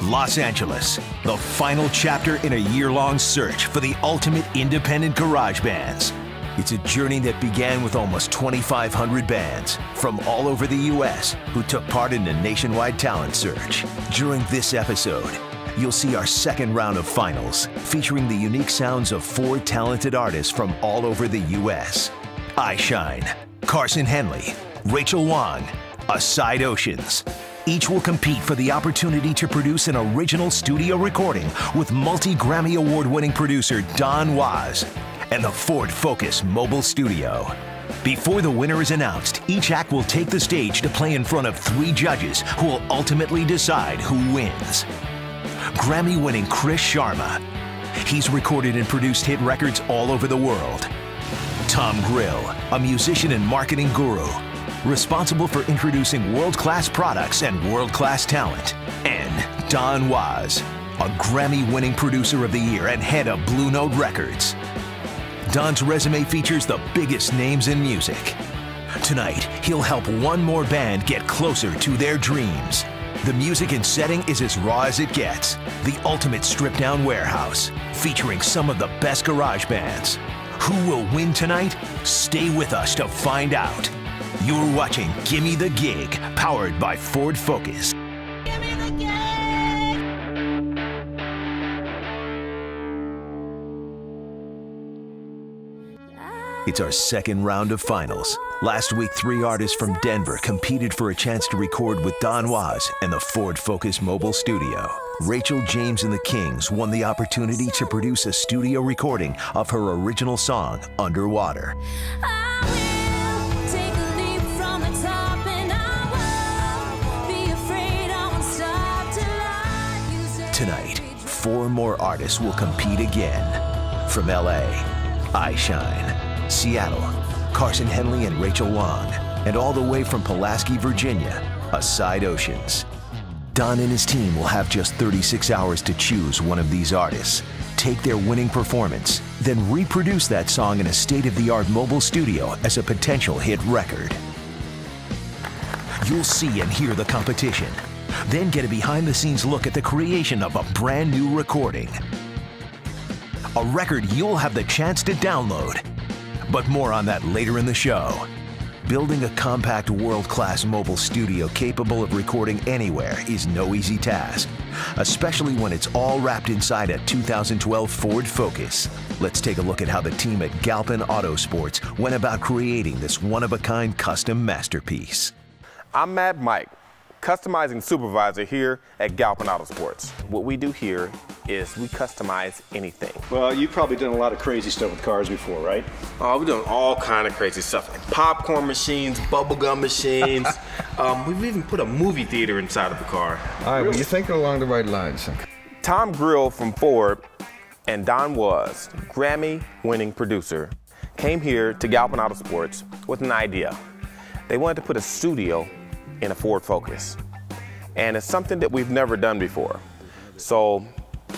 Los Angeles, the final chapter in a year-long search for the ultimate independent garage bands. It's a journey that began with almost 2,500 bands from all over the U.S. who took part in a nationwide talent search. During this episode, you'll see our second round of finals featuring the unique sounds of 4 talented artists from all over the U.S. Eyeshine, Carson Henley, Rachel Wong, Auditions. Each will compete for the opportunity to produce an original studio recording with multi-Grammy award-winning producer Don Was and the Ford Focus Mobile Studio. Before the winner is announced, each act will take the stage to play in front of 3 judges who will ultimately decide who wins. Grammy-winning Chris Sharma. He's recorded and produced hit records all over the world. Tom Grill, a musician and marketing guru, responsible for introducing world-class products and world-class talent. And Don Was, a Grammy-winning producer of the year and head of Blue Note Records. Don's resume features the biggest names in music. Tonight, he'll help one more band get closer to their dreams. The music and setting is as raw as it gets. The ultimate stripped-down warehouse, featuring some of the best garage bands. Who will win tonight? Stay with us to find out. You're watching Gimme the Gig, powered by Ford Focus. Gimme the gig! It's our second round of finals. Last week, 3 artists from Denver competed for a chance to record with Don Was and the Ford Focus Mobile Studio. Rachel, James, and the Kings won the opportunity to produce a studio recording of her original song, Underwater. Tonight, 4 more artists will compete again. From LA, Eyeshine, Seattle, Carson Henley and Rachel Wong, and all the way from Pulaski, Virginia, Auditions. Don and his team will have just 36 hours to choose one of these artists, take their winning performance, then reproduce that song in a state-of-the-art mobile studio as a potential hit record. You'll see and hear the competition, then get a behind-the-scenes look at the creation of a brand new recording. A record you'll have the chance to download. But more on that later in the show. Building a compact, world-class mobile studio capable of recording anywhere is no easy task, especially when it's all wrapped inside a 2012 Ford Focus. Let's take a look at how the team at Galpin Autosports went about creating this one-of-a-kind custom masterpiece. I'm Mad Mike, customizing supervisor here at Galpin Autosports. What we do here is we customize anything. Well, you've probably done a lot of crazy stuff with cars before, right? Oh, we've done all kind of crazy stuff. Like popcorn machines, bubblegum machines. We've even put a movie theater inside of the car. All right, well, you're thinking along the right lines. Tom Grill from Ford and Don Was, Grammy winning producer, came here to Galpin Autosports with an idea. They wanted to put a studio in a Ford Focus. And it's something that we've never done before. So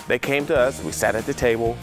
they came to us, we sat at the table,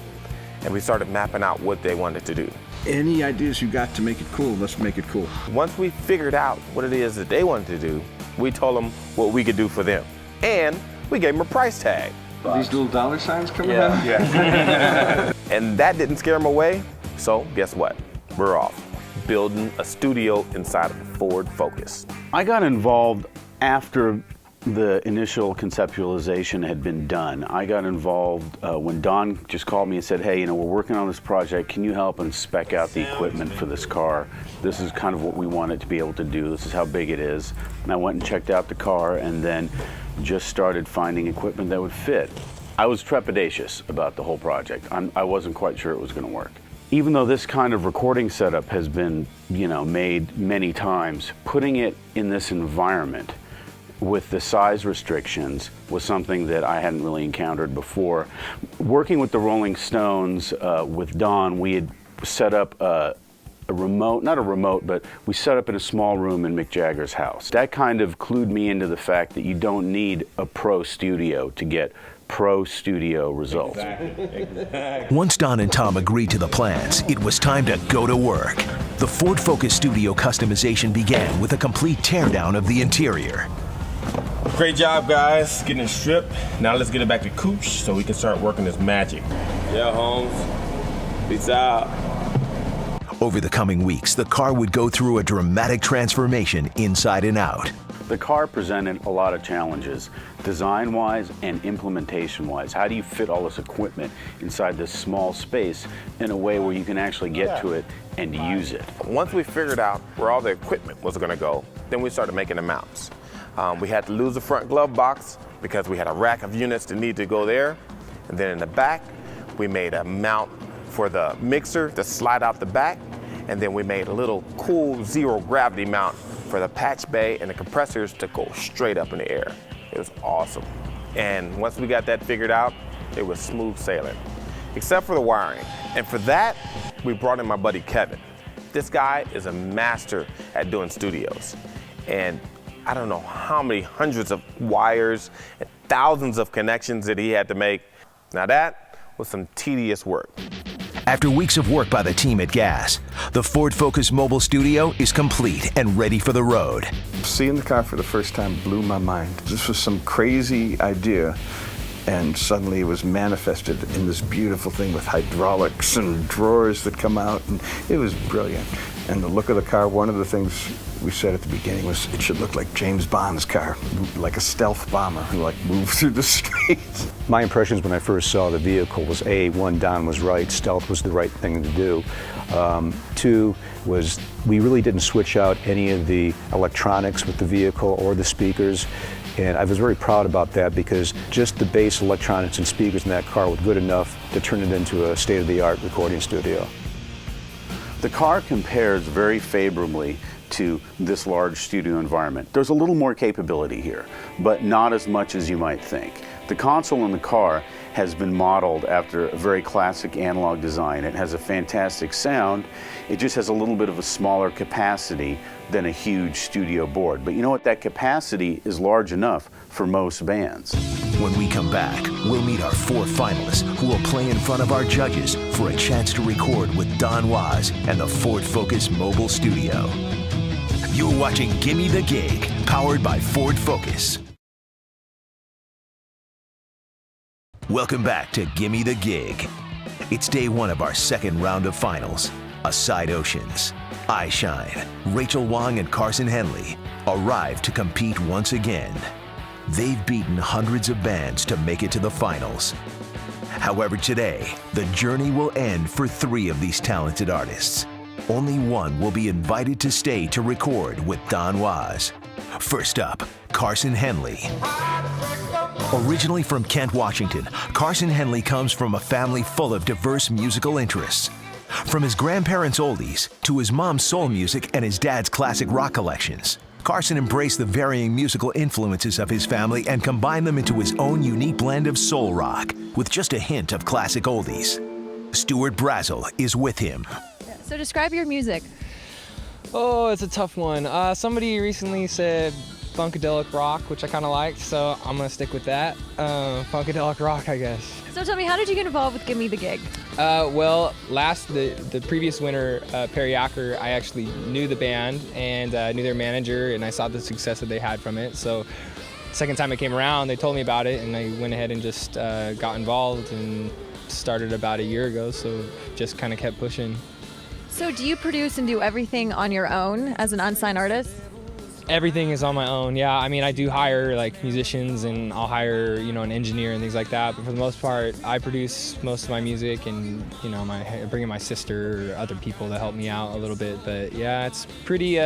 and we started mapping out what they wanted to do. Any ideas you got to make it cool, let's make it cool. Once we figured out what it is that they wanted to do, we told them what we could do for them. And we gave them a price tag. These little dollar signs coming out? Yeah. And that didn't scare them away, so guess what? We're off, building a studio inside of a Ford Focus. I got involved after the initial conceptualization had been done. I got involved when Don just called me and said, hey, we're working on this project. Can you help and spec out the equipment for this car? This is kind of what we want it to be able to do. This is how big it is. And I went and checked out the car and then just started finding equipment that would fit. I was trepidatious about the whole project. I wasn't quite sure it was going to work. Even though this kind of recording setup has been, made many times, putting it in this environment with the size restrictions was something that I hadn't really encountered before. Working with the Rolling Stones, with Don, we had set up a remote, not a remote, but we set up in a small room in Mick Jagger's house. That kind of clued me into the fact that you don't need a pro studio to get pro studio results. Exactly. Once Don and Tom agreed to the plans, it was time to go to work. The Ford Focus studio customization began with a complete teardown of the interior. Great job, guys, getting it stripped. Now let's get it back to Cooch so we can start working this magic. Yeah, Holmes. Peace out. Over the coming weeks, the car would go through a dramatic transformation inside and out. The car presented a lot of challenges, design-wise and implementation-wise. How do you fit all this equipment inside this small space in a way where you can actually get to it and use it? Once we figured out where all the equipment was gonna go, then we started making the mounts. We had to lose the front glove box because we had a rack of units that needed to go there. And then in the back, we made a mount for the mixer to slide out the back. And then we made a little cool zero gravity mount for the patch bay and the compressors to go straight up in the air. It was awesome. And once we got that figured out, it was smooth sailing, except for the wiring. And for that, we brought in my buddy Kevin. This guy is a master at doing studios. And I don't know how many hundreds of wires and thousands of connections that he had to make. Now that was some tedious work. After weeks of work by the team at Gas, the Ford Focus mobile studio is complete and ready for the road. Seeing the car for the first time blew my mind. This was some crazy idea, and suddenly it was manifested in this beautiful thing with hydraulics and drawers that come out, and it was brilliant. And the look of the car, one of the things we said at the beginning was it should look like James Bond's car, like a stealth bomber who move through the streets. My impressions when I first saw the vehicle was one, Don was right, stealth was the right thing to do. Two was we really didn't switch out any of the electronics with the vehicle or the speakers. And I was very proud about that because just the base electronics and speakers in that car were good enough to turn it into a state-of-the-art recording studio. The car compares very favorably to this large studio environment. There's a little more capability here, but not as much as you might think. The console in the car has been modeled after a very classic analog design. It has a fantastic sound. It just has a little bit of a smaller capacity than a huge studio board. But you know what? That capacity is large enough for most bands. When we come back, we'll meet our 4 finalists who will play in front of our judges for a chance to record with Don Was and the Ford Focus Mobile Studio. You're watching Gimme the Gig, powered by Ford Focus. Welcome back to Gimme the Gig. It's day 1 of our second round of finals. Aside Oceans, Eyeshine, Rachel Wong and Carson Henley arrived to compete once again. They've beaten hundreds of bands to make it to the finals. However, today, the journey will end for 3 of these talented artists. Only one will be invited to stay to record with Don Was. First up, Carson Henley. Originally from Kent, Washington, Carson Henley comes from a family full of diverse musical interests. From his grandparents' oldies to his mom's soul music and his dad's classic rock collections, Carson embraced the varying musical influences of his family and combined them into his own unique blend of soul rock with just a hint of classic oldies. Stuart Brazel is with him. So describe your music. Oh, it's a tough one. Somebody recently said funkadelic rock, which I kind of liked, so I'm gonna stick with that. Funkadelic rock, I guess. So tell me, how did you get involved with Gimme the Gig? Well, the previous winner, Perry Acker, I actually knew the band and knew their manager, and I saw the success that they had from it. So second time it came around, they told me about it, and I went ahead and just got involved and started about a year ago, so just kind of kept pushing. So do you produce and do everything on your own as an unsigned artist? Everything is on my own, yeah. I mean, I do hire like musicians and I'll hire, an engineer and things like that. But for the most part, I produce most of my music and, I bring in my sister or other people to help me out a little bit. But yeah, it's pretty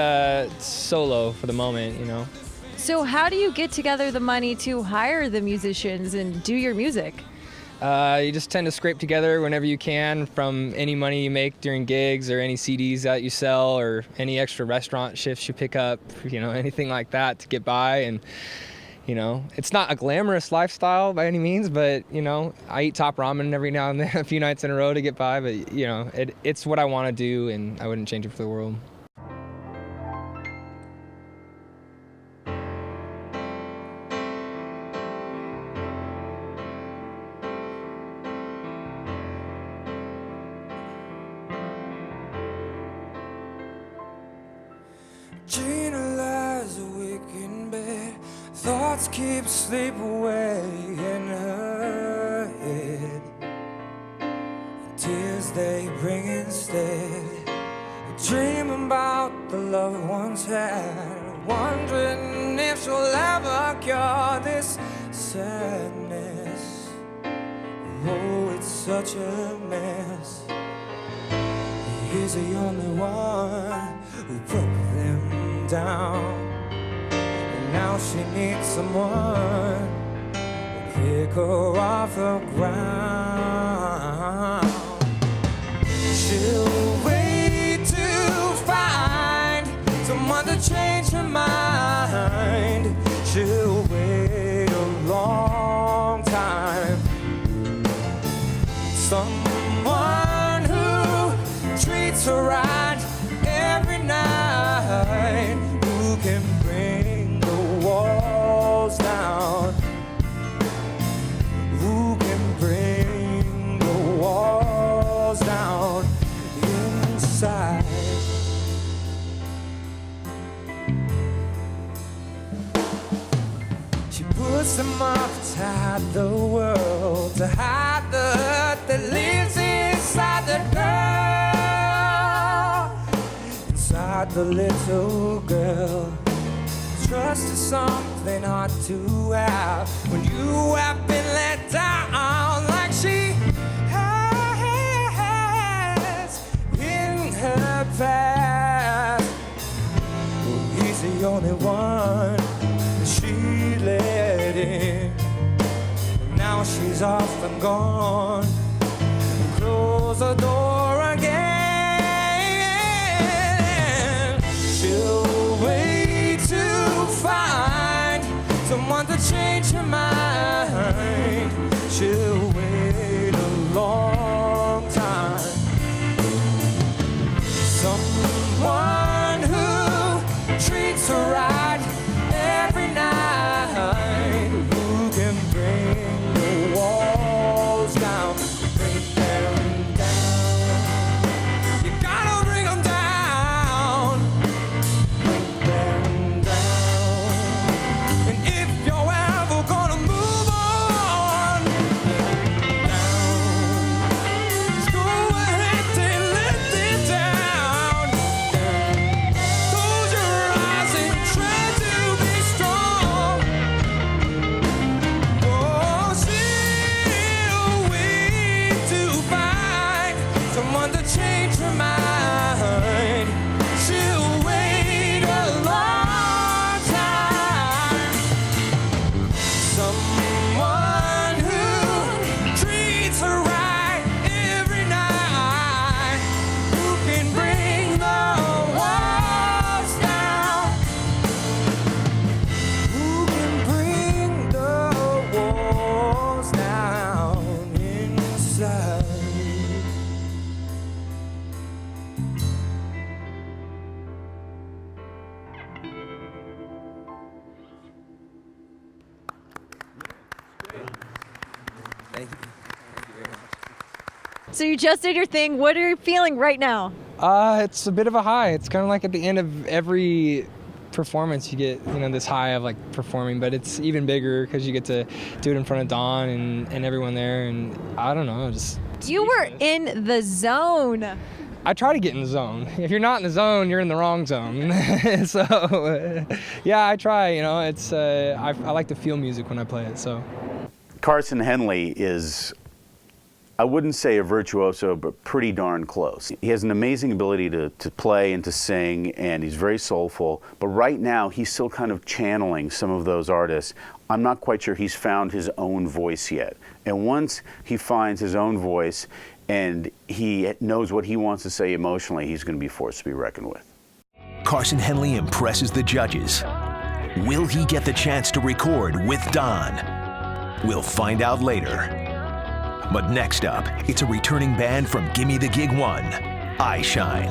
solo for the moment, So how do you get together the money to hire the musicians and do your music? You just tend to scrape together whenever you can from any money you make during gigs or any CDs that you sell or any extra restaurant shifts you pick up, anything like that to get by. And, it's not a glamorous lifestyle by any means, but, I eat top ramen every now and then, a few nights in a row to get by. But, it's what I want to do and I wouldn't change it for the world. thoughts keep sleep away in her head. Tears they bring instead. Dream about the loved ones had, wondering if she'll ever cure this sadness. Oh, it's such a mess. He's the only one who broke them down. Now she needs someone to pick her off the ground. She'll wait to find someone to change her mind. She'll wait a long time. Someone who treats her right every night, who can bring walls down, who can bring the walls down inside. She puts them up to hide the world, to hide the hurt that lives inside the girl, inside the little girl. Trust is something hard to have when you have been let down like she has in her past. Well, he's the only one that she let in. Now she's off and gone. Close the door again. She'll wait to find someone to change her mind. She'll wait a long time. Someone who treats her right every night, who can bring the walls down, bring them down. You gotta bring them down, bring them down. And if you're ever gonna move on, down, just go ahead and let it down. Close your eyes and try to be strong. Oh, she'll wait to find someone to change her mind. She'll wait a long time. Someone who treats her right every night, who can bring the walls down, who can bring the walls down inside. Thank you. So you just did your thing. What are you feeling right now? It's a bit of a high. It's kind of like at the end of every performance you get, this high of like performing, but it's even bigger because you get to do it in front of Dawn and everyone there, and I don't know, just You were in the zone. I try to get in the zone. If you're not in the zone, you're in the wrong zone. So, yeah, I try. It's I like to feel music when I play it. So, Carson Henley is, I wouldn't say a virtuoso, but pretty darn close. He has an amazing ability to play and to sing, and he's very soulful. But right now, he's still kind of channeling some of those artists. I'm not quite sure he's found his own voice yet. And once he finds his own voice and he knows what he wants to say emotionally, he's going to be a force to be reckoned with. Carson Henley impresses the judges. Will he get the chance to record with Don? We'll find out later. But next up, it's a returning band from Gimme the Gig 1, Eyeshine.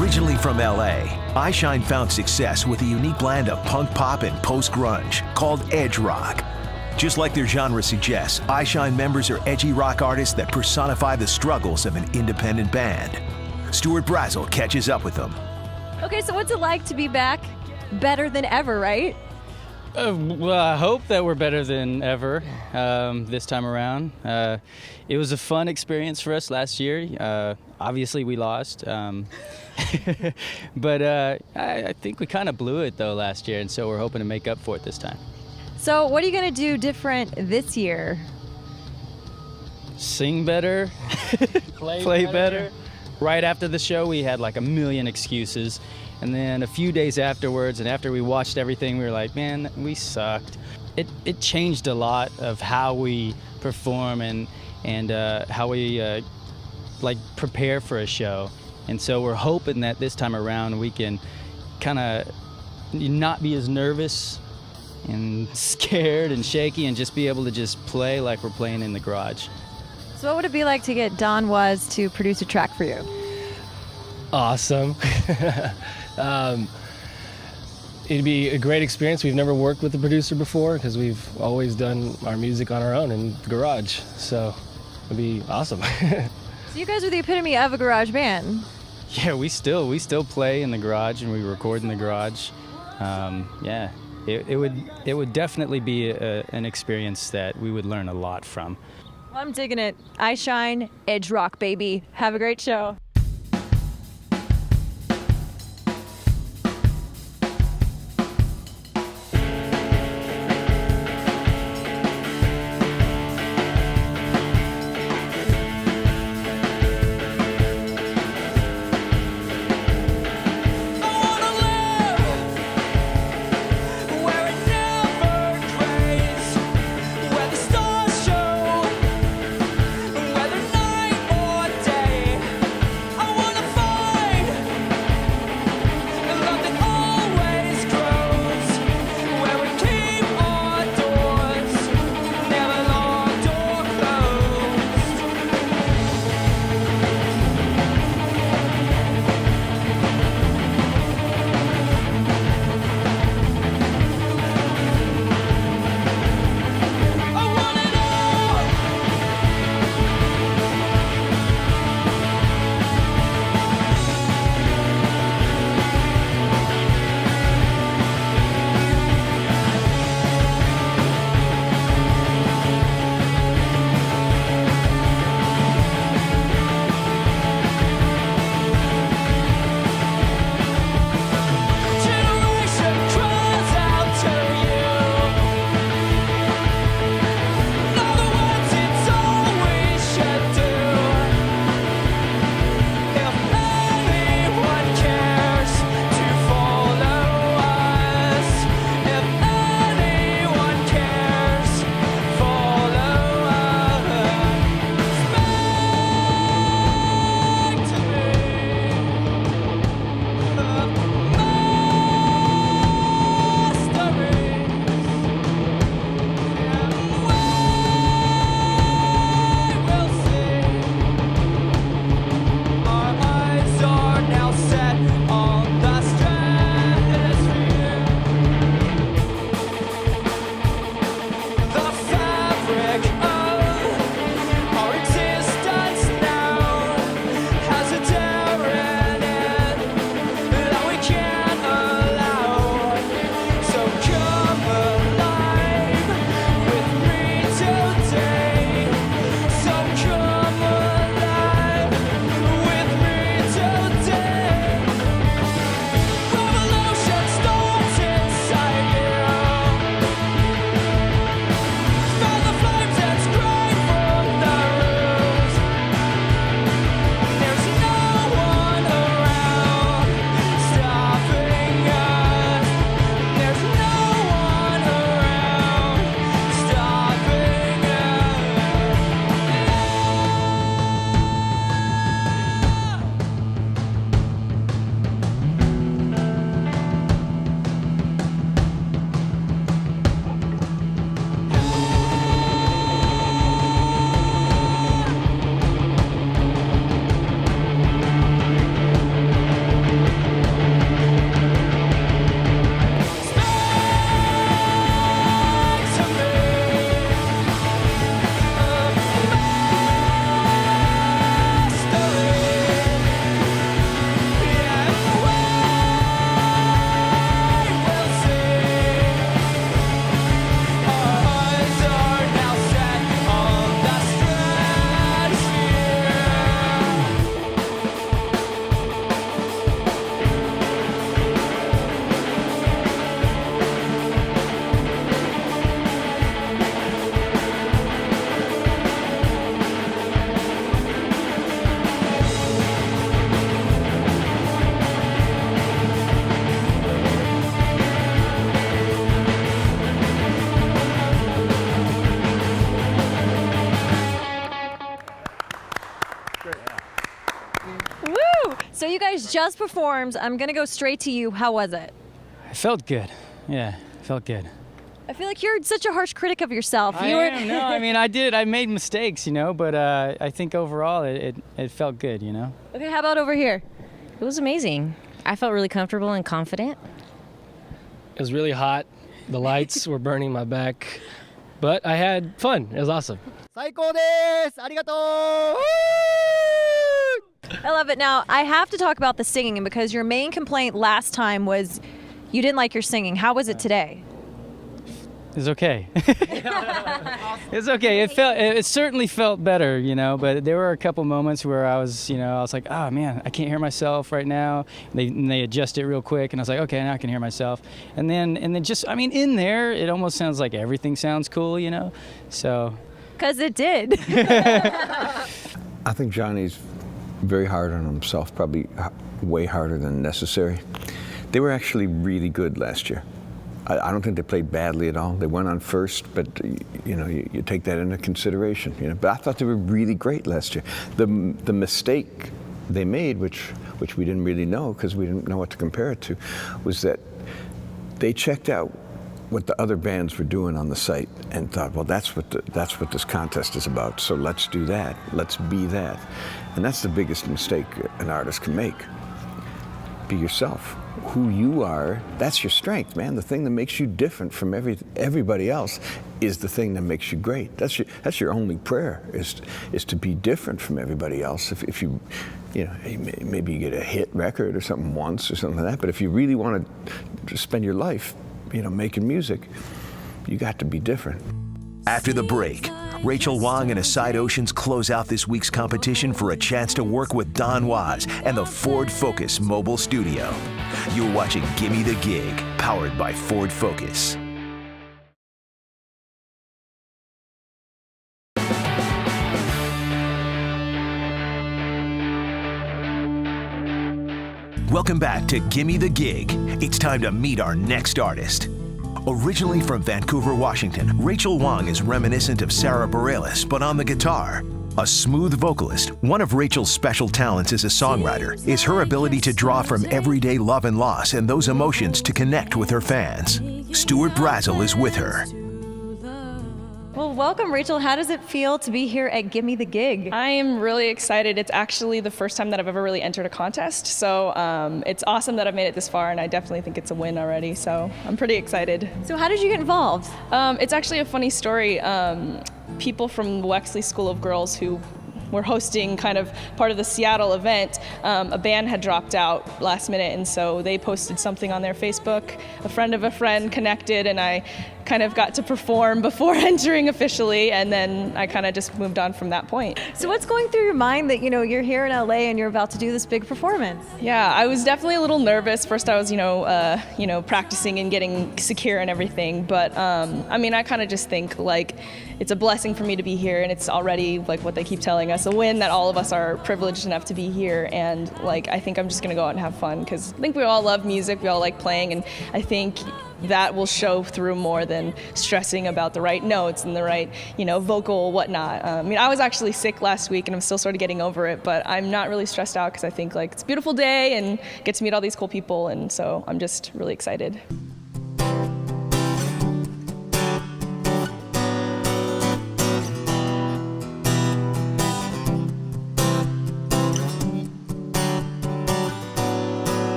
Originally from LA, Eyeshine found success with a unique blend of punk pop and post-grunge called edge rock. Just like their genre suggests, Eyeshine members are edgy rock artists that personify the struggles of an independent band. Stuart Brazel catches up with them. Okay, so what's it like to be back better than ever, right? Well, I hope that we're better than ever this time around. It was a fun experience for us last year. Obviously, we lost. But I think we kind of blew it, though, last year, and so we're hoping to make up for it this time. So what are you going to do different this year? Sing better, play better. Right after the show, we had like a million excuses. And then a few days afterwards, and after we watched everything, we were like, man, we sucked. It changed a lot of how we perform and how we like prepare for a show. And so we're hoping that this time around we can kind of not be as nervous and scared and shaky and just be able to just play like we're playing in the garage. So what would it be like to get Don Was to produce a track for you? Awesome. It'd be a great experience. We've never worked with a producer before because we've always done our music on our own in the garage. So it'd be awesome. So you guys are the epitome of a garage band. Yeah, we still play in the garage and we record in the garage. Yeah, it would definitely be an experience that we would learn a lot from. Well, I'm digging it. Eyeshine, edge rock, baby. Have a great show. just performed. I'm going to go straight to you. How was it? I felt good. Yeah, felt good. I feel like you're such a harsh critic of yourself. I am. No, I mean, I made mistakes, but I think overall it felt good, Okay, how about over here? It was amazing. I felt really comfortable and confident. It was really hot. The lights were burning my back, but I had fun. It was awesome. 最高です。ありがとう。I love it. Now, I have to talk about the singing because your main complaint last time was you didn't like your singing. How was it today? It's okay. It's okay. It certainly felt better, but there were a couple moments where I was like, oh man, I can't hear myself right now. They adjust it real quick, and I was like, okay, now I can hear myself. And then just, in there, it almost sounds like everything sounds cool, so. Because it did. I think Johnny's very hard on himself, probably way harder than necessary. They were actually really good last year. I don't think they played badly at all. They went on first, but you take that into consideration. But I thought they were really great last year. The mistake they made, which we didn't really know because we didn't know what to compare it to, was that they checked out what the other bands were doing on the site and thought, well, that's what this contest is about. So let's do that. Let's be that. And that's the biggest mistake an artist can make. Be yourself. Who you are, that's your strength, man. The thing that makes you different from everybody else is the thing that makes you great. That's your only prayer, is to be different from everybody else. If you maybe you get a hit record or something once or something like that, but if you really want to spend your life, making music, you got to be different. After the break, Rachel Wong and Aside Oceans close out this week's competition for a chance to work with Don Was and the Ford Focus mobile studio. You're watching Gimme the Gig, powered by Ford Focus. Welcome back to Gimme the Gig. It's time to meet our next artist. Originally from Vancouver, Washington, Rachel Wong is reminiscent of Sarah Bareilles, but on the guitar. A smooth vocalist, one of Rachel's special talents as a songwriter is her ability to draw from everyday love and loss and those emotions to connect with her fans. Stuart Brazel is with her. Well, welcome, Rachel. How does it feel to be here at Gimme the Gig? I am really excited. It's actually the first time that I've ever really entered a contest. So it's awesome that I've made it this far, and I definitely think it's a win already. So I'm pretty excited. So how did you get involved? It's actually a funny story. People from the Wexley School of Girls who were hosting kind of part of the Seattle event, a band had dropped out last minute, and so they posted something on their Facebook. A friend of a friend connected, and I kind of got to perform before entering officially, and then I kind of just moved on from that point. So what's going through your mind that, you're here in LA and you're about to do this big performance? Yeah, I was definitely a little nervous. First I was, practicing and getting secure and everything, but I kind of just think like it's a blessing for me to be here, and it's already like what they keep telling us, a win that all of us are privileged enough to be here, and like I think I'm just gonna go out and have fun because I think we all love music, we all like playing, and I think that will show through more than stressing about the right notes and the right, vocal whatnot. I was actually sick last week and I'm still sort of getting over it, but I'm not really stressed out because I think like it's a beautiful day and get to meet all these cool people, and so I'm just really excited.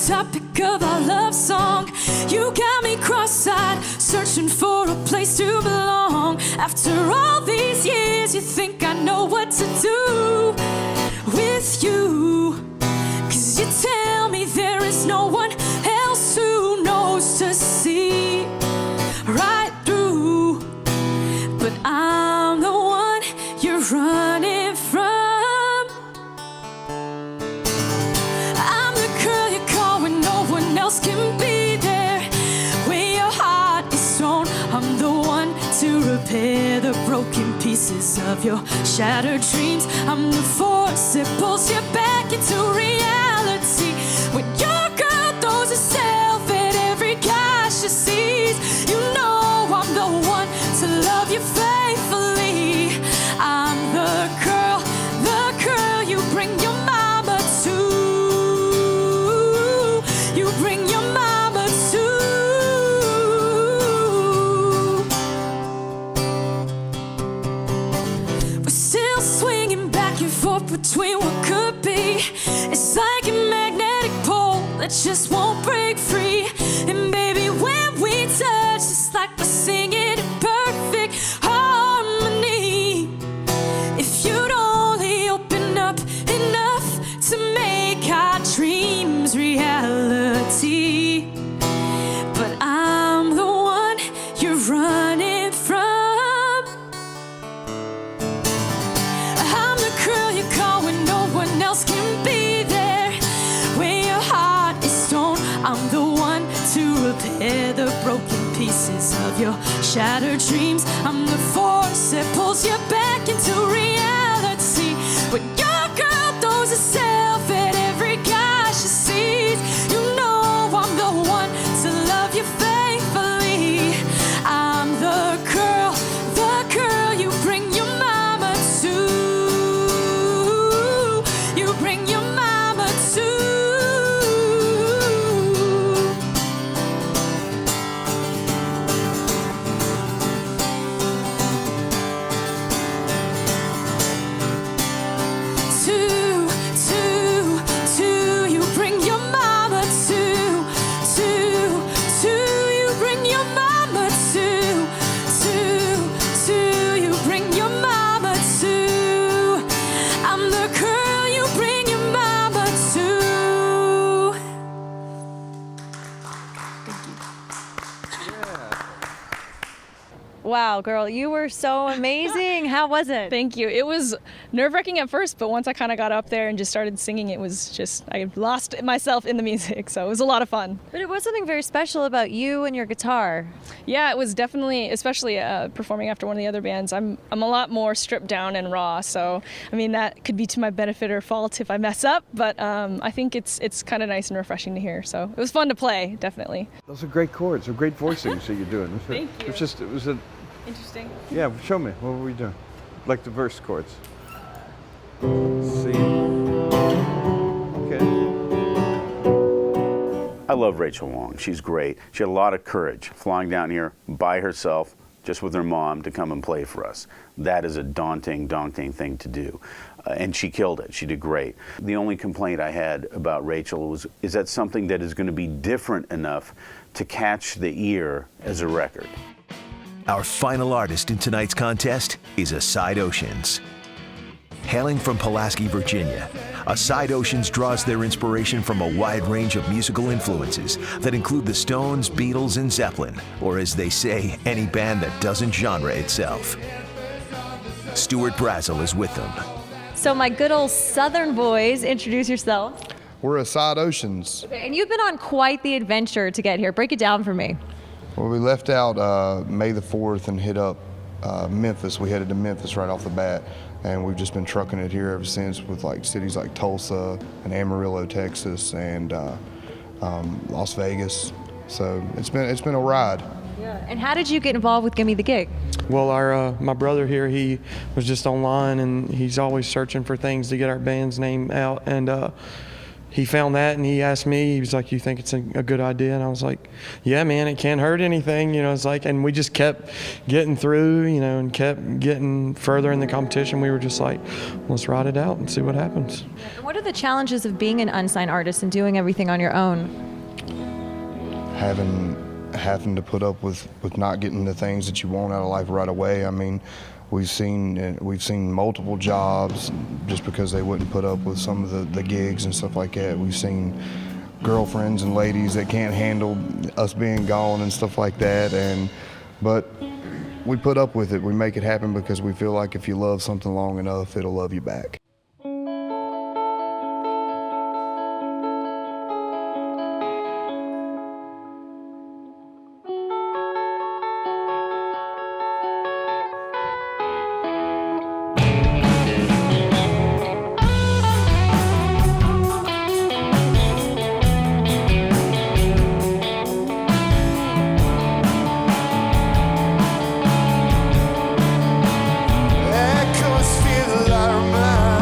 Topic of our love song, you got me cross-eyed, searching for a place to belong. After all these years, you think I know what to do with you, 'cause you tell me there is no one else who knows to see right through, but I'm the one you're running from. Can be there where your heart is torn. I'm the one to repair the broken pieces of your shattered dreams. I'm the force that pulls you back into reality when your girl throws herself at every guy she sees. between what could be. It's like a magnetic pole that just won't break free. And baby, when we touch, it's like we're singing in perfect harmony. If you'd only open up enough to make our dreams reality. But I'm the one you're running from. I'm the girl you call when no one else can be there. When your heart is stone, I'm the one to repair the broken pieces of your shattered dreams. I'm the force that pulls you back into reality. When your girl throws herself at every guy she sees, you know I'm the one to love you faithfully. I'm the girl you bring your mama to. You bring your mama to. You bring your mama to. You bring your mama to. You bring your mama to. I'm the girl you bring your mama to. Wow, girl, you were so amazing. How was it? Thank you. It was nerve-wracking at first, but once I kind of got up there and just started singing, it was just, I lost myself in the music, so it was a lot of fun. But it was something very special about you and your guitar. Yeah, it was definitely, especially performing after one of the other bands, I'm a lot more stripped down and raw, so I mean that could be to my benefit or fault if I mess up, but I think it's kind of nice and refreshing to hear, so it was fun to play, definitely. Those are great chords. They're great voicings that you're doing. Thank you. It was a, Interesting. yeah, show me. What were we doing? Like the verse chords. C. Okay. I love Rachel Wong. She's great. She had a lot of courage flying down here by herself, just with her mom, to come and play for us. That is a daunting thing to do. And she killed it. She did great. The only complaint I had about Rachel is that something that is going to be different enough to catch the ear as a record. Our final artist in tonight's contest is Aside Oceans. Hailing from Pulaski, Virginia, Aside Oceans draws their inspiration from a wide range of musical influences that include the Stones, Beatles, and Zeppelin, or as they say, any band that doesn't genre itself. Stuart Brazel is with them. So my good old Southern boys, introduce yourselves. We're Aside Oceans. Okay, and you've been on quite the adventure to get here. Break it down for me. Well, we left out May the 4th and hit up Memphis. We headed to Memphis right off the bat, and we've just been trucking it here ever since with like cities like Tulsa and Amarillo, Texas, and Las Vegas. So it's been a ride. Yeah. And how did you get involved with Gimme the Gig? Well, my brother here, he was just online, and he's always searching for things to get our band's name out, and he found that, and he asked me, he was like, you think it's a good idea? And I was like, yeah, man, it can't hurt anything, it's like, and we just kept getting through, and kept getting further in the competition. We were just like, let's ride it out and see what happens. And what are the challenges of being an unsigned artist and doing everything on your own? Having to put up with not getting the things that you want out of life right away. I mean, we've seen multiple jobs just because they wouldn't put up with some of the gigs and stuff like that. We've seen girlfriends and ladies that can't handle us being gone and stuff like that. But we put up with it. We make it happen because we feel like if you love something long enough, it'll love you back. Echoes feel the light of mine.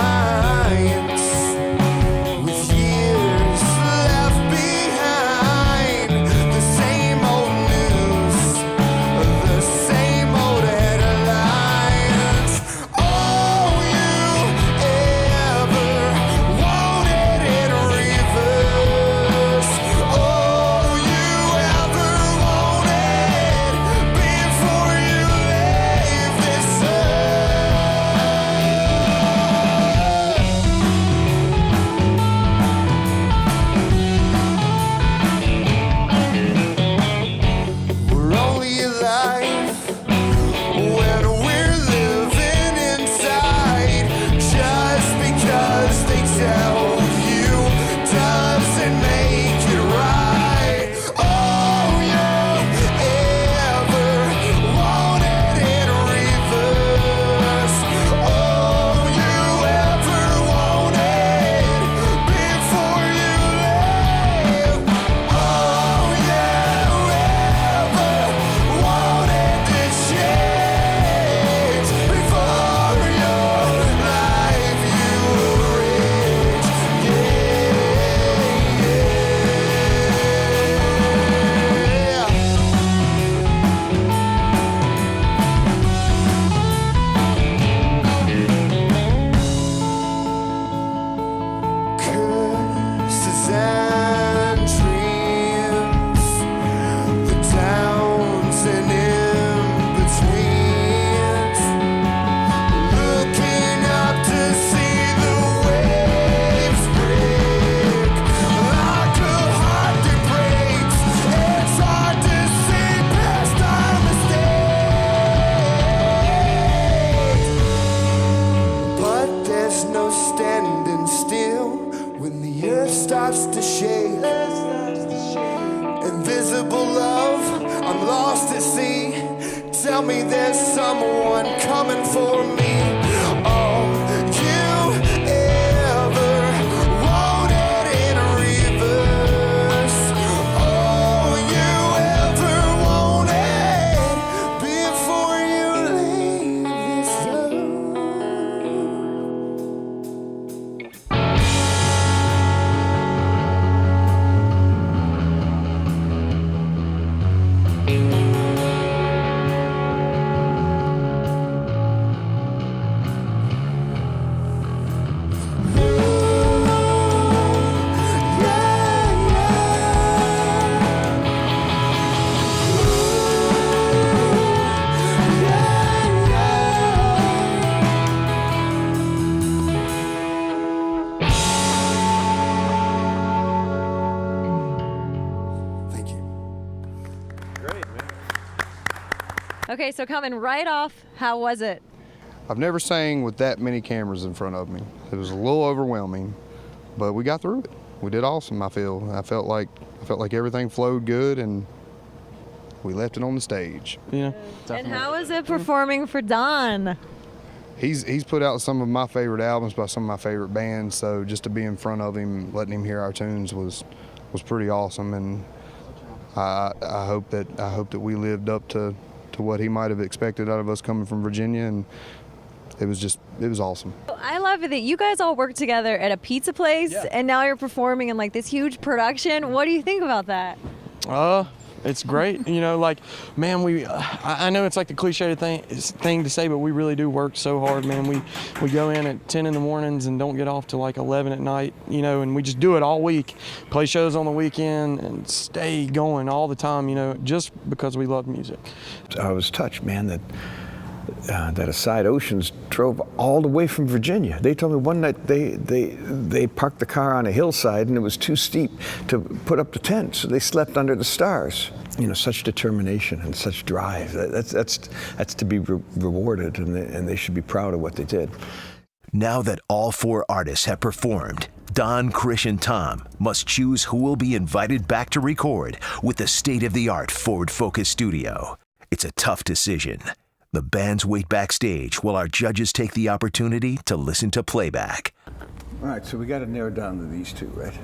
starts to shake. Invisible love, I'm lost at sea. Tell me there's someone coming for me. All you ever wanted in reverse. All you ever wanted before you leave this Okay, so coming right off, how was it? I've never sang with that many cameras in front of me. It was a little overwhelming, but we got through it. We did awesome, I feel. I felt like everything flowed good, and we left it on the stage. Yeah. And how was it performing for Don? He's put out some of my favorite albums by some of my favorite bands, so just to be in front of him, letting him hear our tunes was pretty awesome, and I hope that we lived up to what he might have expected out of us coming from Virginia, and it was awesome. I love it that you guys all work together at a pizza place, and now you're performing in like this huge production. What do you think about that? It's great. You know, like, man, I know it's like the cliche thing to say, but we really do work so hard, man. We go in at 10 in the mornings and don't get off till like 11 at night, you know, and we just do it all week. Play shows on the weekend and stay going all the time, you know, just because we love music. I was touched, man, that Aside Oceans drove all the way from Virginia. They told me one night they parked the car on a hillside and it was too steep to put up the tent, so they slept under the stars. You know, such determination and such drive. That's to be rewarded, and they should be proud of what they did. Now that all four artists have performed, Don, Krish, and Tom must choose who will be invited back to record with the state-of-the-art Ford Focus studio. It's a tough decision. The bands wait backstage while our judges take the opportunity to listen to playback. All right, so we got to narrow down to these two, right?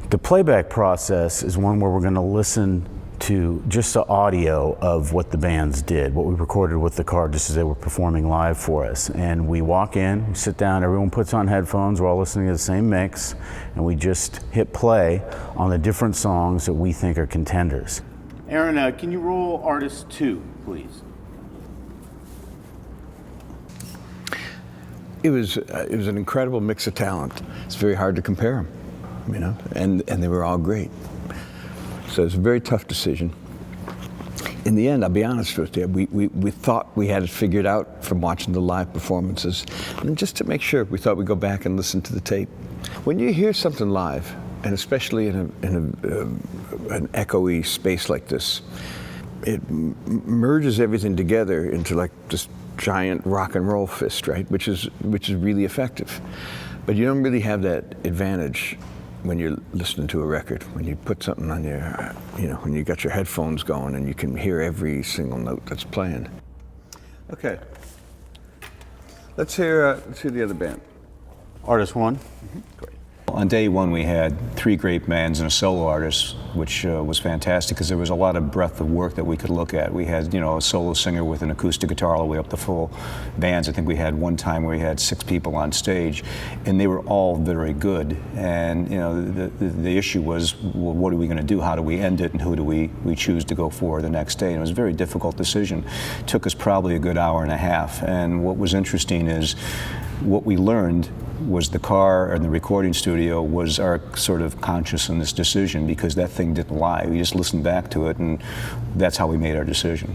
The playback process is one where we're going to listen to just the audio of what the bands did, what we recorded with the car just as they were performing live for us. And we walk in, we sit down, everyone puts on headphones, we're all listening to the same mix, and we just hit play on the different songs that we think are contenders. Aaron, can you roll artist 2, please? It was an incredible mix of talent. It's very hard to compare them, you know, and they were all great. So it's a very tough decision. In the end, I'll be honest with you, we thought we had it figured out from watching the live performances, and just to make sure, we thought we'd go back and listen to the tape. When you hear something live, and especially in an echoey space like this, it merges everything together into like this giant rock and roll fist, right? Which is really effective. But you don't really have that advantage when you're listening to a record, when you put something on your, you know, when you got your headphones going and you can hear every single note that's playing. Okay. Let's hear the other band. Artist 1. Great. On day one, we had 3 great bands and a solo artist, which was fantastic because there was a lot of breadth of work that we could look at. We had, you know, a solo singer with an acoustic guitar all the way up to full bands. I think we had one time where we had 6 people on stage, and they were all very good. And, you know, the issue was, well, what are we going to do? How do we end it? And who do we choose to go for the next day? And it was a very difficult decision. It took us probably a good hour and a half. And what was interesting is what we learned was the car and the recording studio was our sort of conscious in this decision, because that thing didn't lie. We just listened back to it, and that's how we made our decision.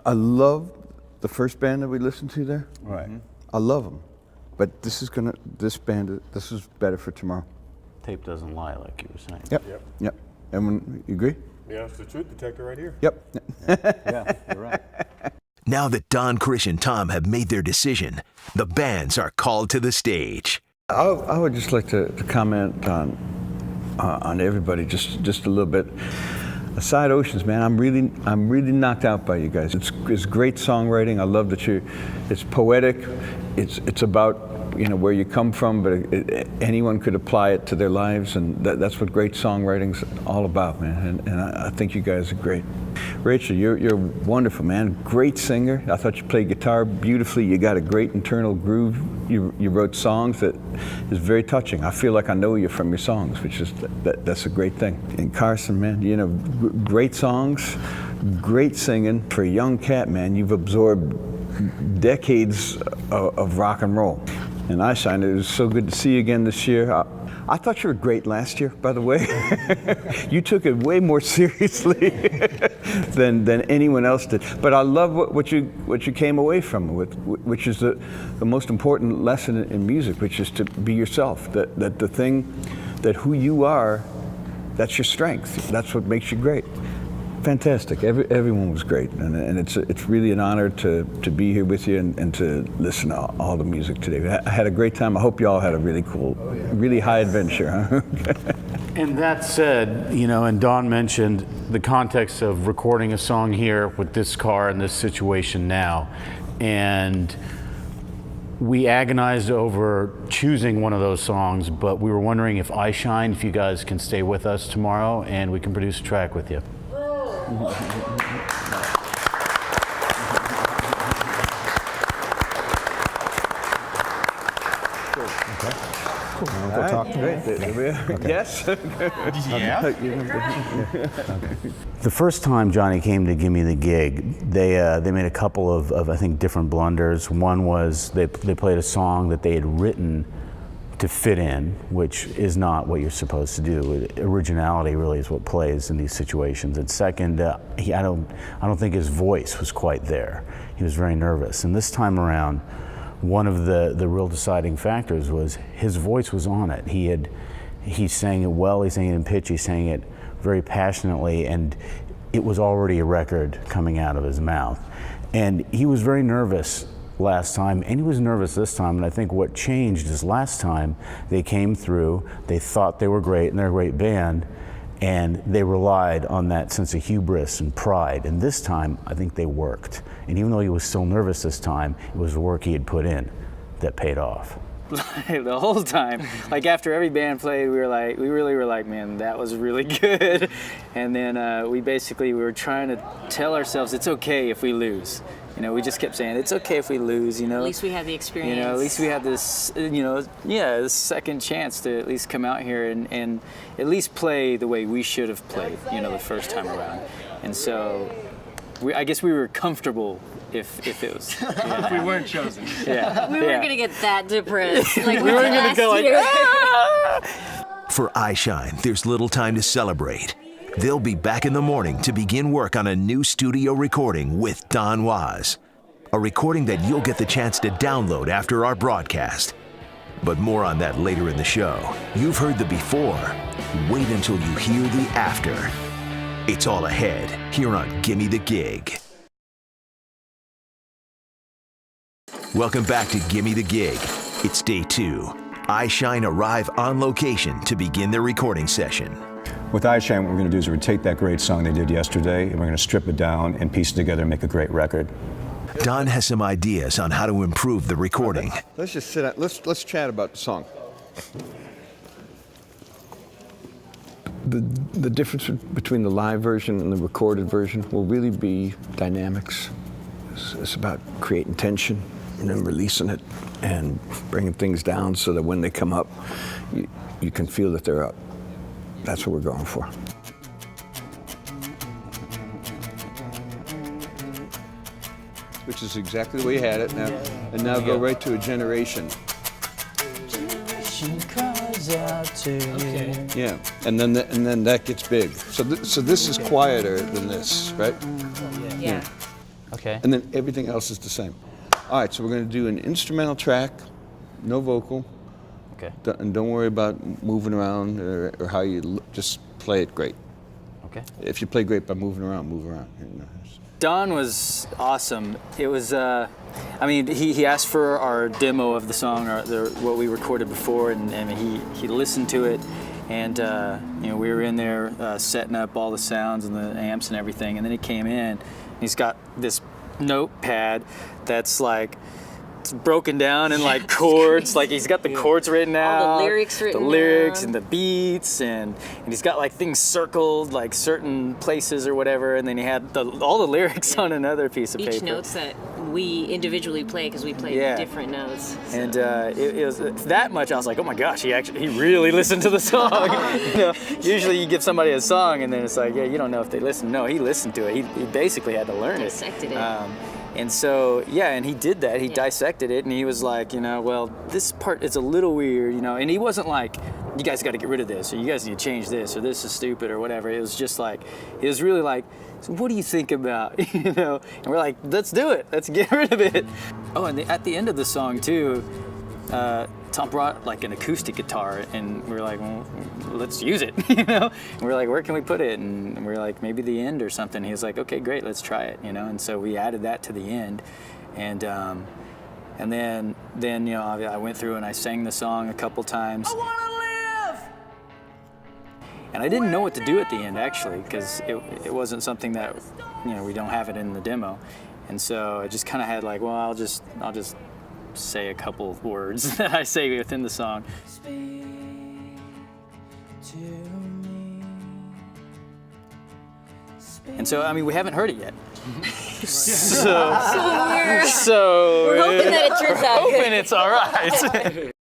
I love the first band that we listened to there. Right. I love them, but this is better for tomorrow. Tape doesn't lie, like you were saying. Yep. Everyone, you agree? Yeah, it's the truth detector right here. Yep. Yeah, you're right. Now that Don, Krish, and Tom have made their decision, the bands are called to the stage. I would just like to comment on on everybody just a little bit. Aside Oceans, man, I'm really knocked out by you guys. It's great songwriting. I love that it's poetic. It's about where you come from, but anyone could apply it to their lives, and that's what great songwriting's all about, man. And I think you guys are great. Rachel, you're wonderful, man. Great singer. I thought you played guitar beautifully. You got a great internal groove. You wrote songs that is very touching. I feel like I know you from your songs, which is that's a great thing. And Carson, man, great songs, great singing. For a young cat, man, you've absorbed decades of rock and roll. And Eyeshine, it was so good to see you again this year. I thought you were great last year, by the way. You took it way more seriously than anyone else did. But I love what you came away from with, which is the most important lesson in music, which is to be yourself. That the thing, that who you are, that's your strength. That's what makes you great. Fantastic. Everyone was great, and it's really an honor to be here with you and to listen to all the music today. I had a great time. I hope you all had a really cool, really high adventure. Huh? And that said, and Don mentioned the context of recording a song here with this car and this situation now, and we agonized over choosing one of those songs, but we were wondering if Eyeshine, if you guys can stay with us tomorrow and we can produce a track with you. We'll talk to Yes? Yeah. The first time Johnny came to Gimme the Gig, they made a couple of I think different blunders. One was they played a song that they had written to fit in, which is not what you're supposed to do. Originality really is what plays in these situations. And second, I don't think his voice was quite there. He was very nervous. And this time around, one of the real deciding factors was his voice was on it. He sang it well, he sang it in pitch, he sang it very passionately, and it was already a record coming out of his mouth. And he was very nervous last time, and he was nervous this time, and I think what changed is last time they came through, they thought they were great, and they're a great band, and they relied on that sense of hubris and pride, and this time I think they worked. And even though he was still nervous this time, it was the work he had put in that paid off. The whole time, like after every band played, we really were like, man, that was really good. And then we were trying to tell ourselves it's okay if we lose. We just kept saying it's okay if we lose. At least we had the experience. At least we had this, this second chance to at least come out here and at least play the way we should have played, the first time around. And so, I guess we were comfortable if it was. If we weren't chosen. Yeah. We weren't gonna get that depressed. Like we weren't gonna go like. For Eyeshine, there's little time to celebrate. They'll be back in the morning to begin work on a new studio recording with Don Was. A recording that you'll get the chance to download after our broadcast. But more on that later in the show. You've heard the before. Wait until you hear the after. It's all ahead here on Gimme the Gig. Welcome back to Gimme the Gig. It's day 2. Eyeshine arrive on location to begin their recording session. With Eyeshine, what we're going to do is we're going to take that great song they did yesterday, and we're going to strip it down and piece it together and make a great record. Don has some ideas on how to improve the recording. Let's just sit down. Let's chat about the song. The difference between the live version and the recorded version will really be dynamics. It's about creating tension and then releasing it and bringing things down so that when they come up, you can feel that they're up. That's what we're going for. Which is exactly the way you had it now. And now go right to a generation. Generation cries out to you. Yeah, and then that gets big. So this is quieter than this, right? Yeah. Okay. And then everything else is the same. All right, so we're going to do an instrumental track, no vocal. Okay. And don't worry about moving around or how you look. Just play it great. Okay. If you play great by moving around, move around. Don was awesome. It was, he asked for our demo of the song, what we recorded before, and he listened to it, And we were in there setting up all the sounds and the amps and everything, and then he came in, and he's got this notepad that's like broken down in like chords, like he's got the chords written out, all the lyrics written the lyrics down. and the beats, and he's got like things circled, like certain places or whatever, and then he had all the lyrics on another piece of Each paper. notes that we individually play because we play different notes. So. And it was that much. I was like, oh my gosh, he really listened to the song. Usually you give somebody a song and then it's like, yeah, you don't know if they listen. No, he listened to it. He basically had to learn Dissected it. And so, yeah, and he did that. He dissected it, and he was like, well, this part is a little weird, and he wasn't like, you guys got to get rid of this, or you guys need to change this, or this is stupid, or whatever. It was just like, it was really like, so what do you think about, And we're like, let's do it. Let's get rid of it. Oh, and at the end of the song, too, Tom brought like an acoustic guitar, and we were like, well, let's use it, And we were like, where can we put it? And we were like, maybe the end or something. He was like, okay, great, let's try it, And so we added that to the end, and then I went through and I sang the song a couple times. I wanna live. And I didn't know what to do at the end actually, because it wasn't something that we don't have it in the demo, and so I just kind of had like, well, I'll just say a couple of words that I say within the song. Speak to me. And so, we haven't heard it yet. So we're hoping that it turns out good. Hoping it's all right.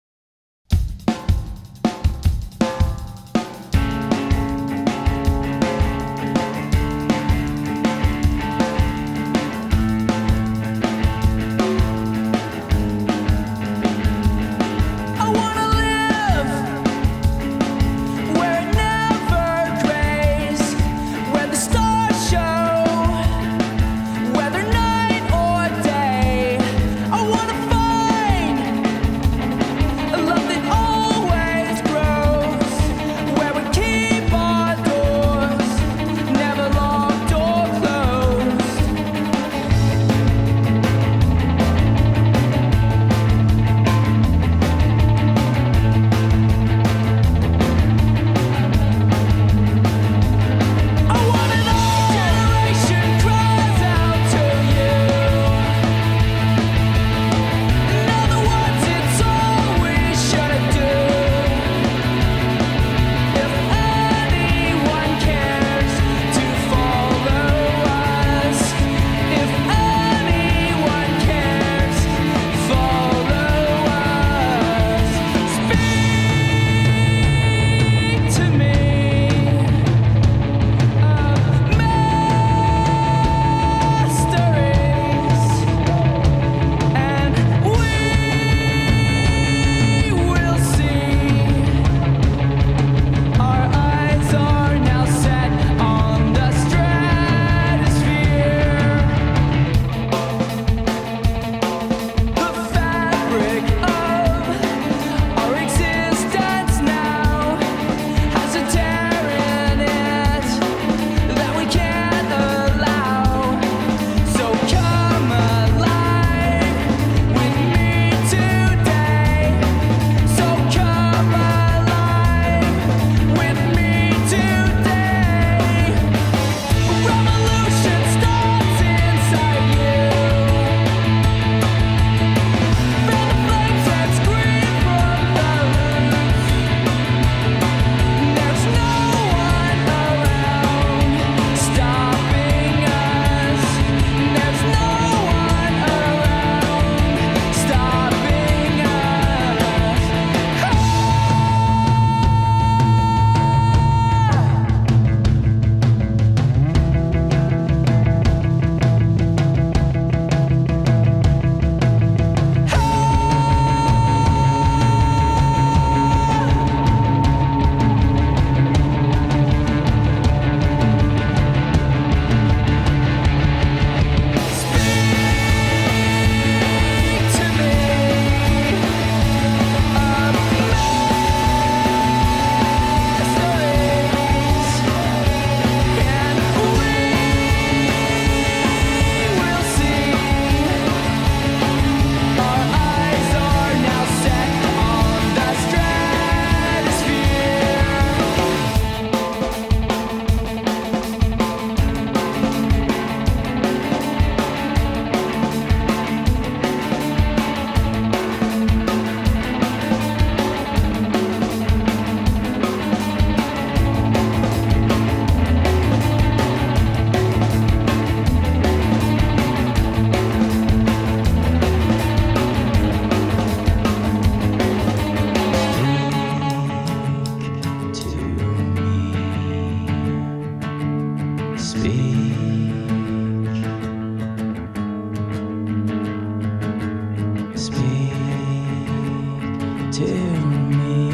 to me.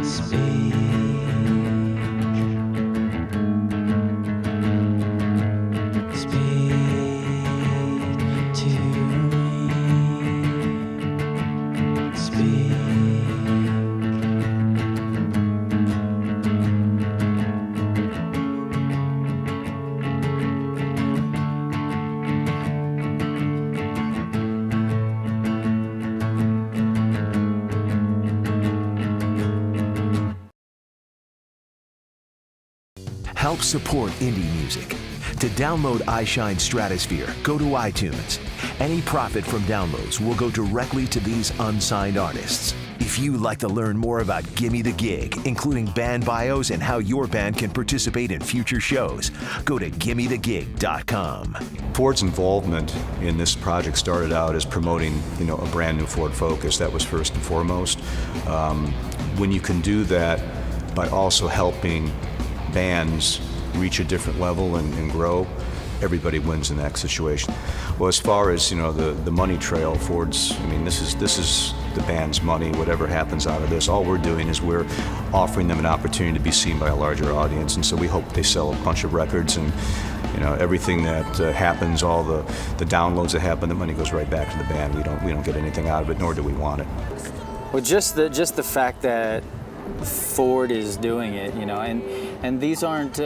Speak to me. Speak. Help support indie music. To download Eyeshine Stratosphere, go to iTunes. Any profit from downloads will go directly to these unsigned artists. If you'd like to learn more about Gimme the Gig, including band bios and how your band can participate in future shows, go to gimmethegig.com. Ford's involvement in this project started out as promoting, a brand new Ford Focus. That was first and foremost. When you can do that by also helping bands reach a different level and grow, everybody wins in that situation. Well, as far as the money trail, Ford's, this is the band's money. Whatever happens out of this, all we're doing is we're offering them an opportunity to be seen by a larger audience, and so we hope they sell a bunch of records, and everything that happens, all the downloads that happen, the money goes right back to the band. We don't get anything out of it, nor do we want it. Well, just the fact that Ford is doing it, and these aren't,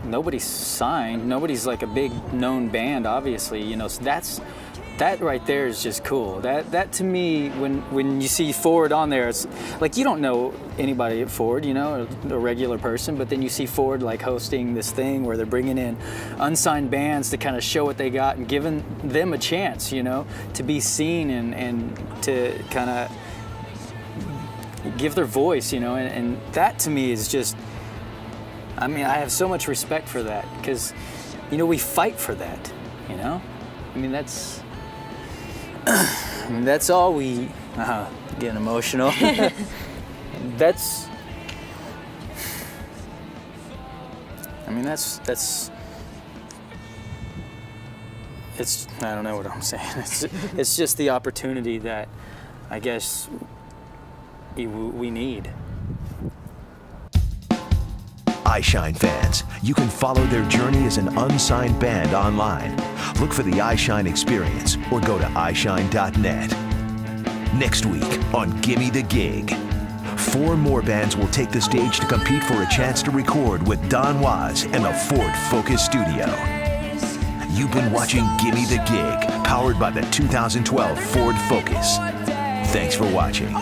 nobody's signed. Nobody's like a big known band, obviously, so that right there is just cool. That to me, when you see Ford on there, it's like you don't know anybody at Ford, a regular person, but then you see Ford like hosting this thing where they're bringing in unsigned bands to kind of show what they got and giving them a chance, to be seen and to kind of give their voice, and that to me is just, I have so much respect for that, because, we fight for that, that's all we, getting emotional. that's, it's, I don't know what I'm saying. It's just the opportunity that I guess we need. Eyeshine fans, you can follow their journey as an unsigned band online. Look for the Eyeshine Experience or go to eyeshine.net. Next week on Gimme the Gig, 4 more bands will take the stage to compete for a chance to record with Don Was and the Ford Focus Studio. You've been watching Gimme the Gig, powered by the 2012 Ford Focus. Thanks for watching.